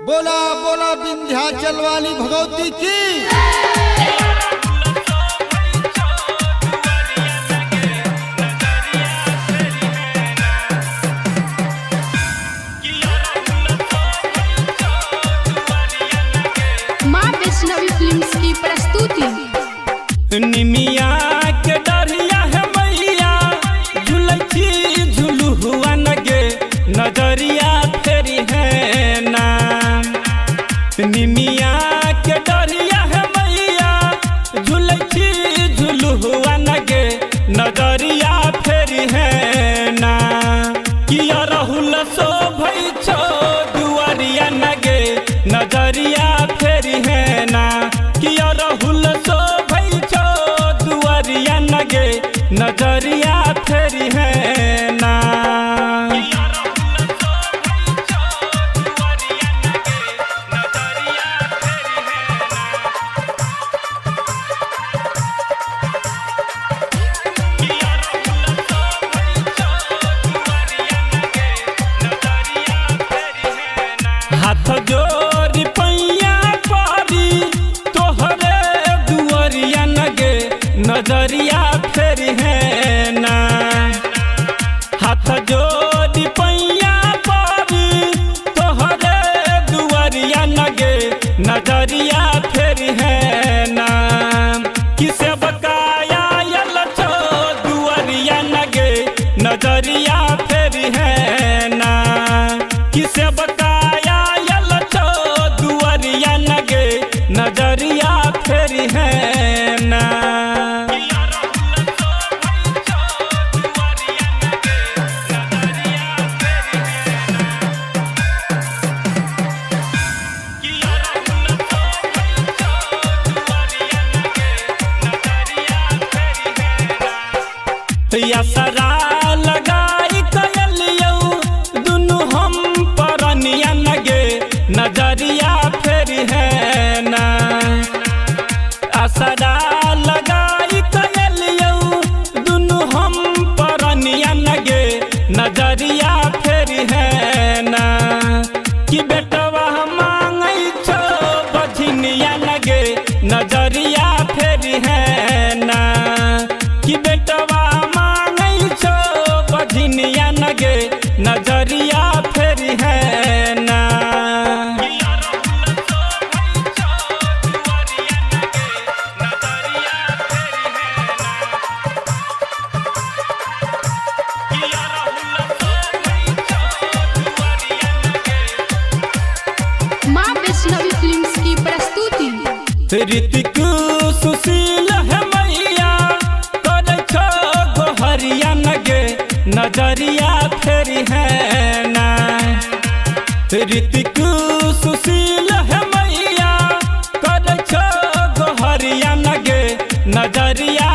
बोला बोला विंध्याचल वाली भगवती की। माँ वैष्णवी फिल्म्स की प्रस्तुति। निमिया के डरिया है मैया झुलची झुलू हुआ नगे नजरिया फेरी है ना। निमिया के डरिया है मैया झुलची झुलू हुआ नगे नजरिया फेरी है ना। किया राहुल सो भई छो दुआरिया नगे नजरिया फेरी है ना। किया राहुल सो भई छो दुआरिया नगे नजरिया फेरी है ना। हाथ जोड़ी पैया पारी तोहरे दुआरिया नगे नजरिया फेरी है ना। हाथ जोड़ी पैया पारी तोहरे दुआरिया नगे नजरिया फेरी है ना। किसे बकाया यल छो दुआरिया नगे नजरिया फेरी है ना। किसे बकाया यल छो दुआरिया नगे नजरिया फेरी है ना। सरा लगाई कलियो दुनु हम परनिया नगे नजरिया फेरी है ना। असरा लगाई कलियो दुनु हम परनिया नगे नजरिया फेरी है ना। कि बेटवा मांगई छो बझनिया नगे नजरिया फेरी है ना। कि बेटवा बझनिया नगे नजरिया फेरी है ना। माँ वैष्णवी फिल्म्स की प्रस्तुति। ऋतिक सुशील है मैया कर छो गोहरिया नगे नजरिया फेरी है ना। ऋतिक सुशील है मैया कर छो गोहरिया नगे नजरिया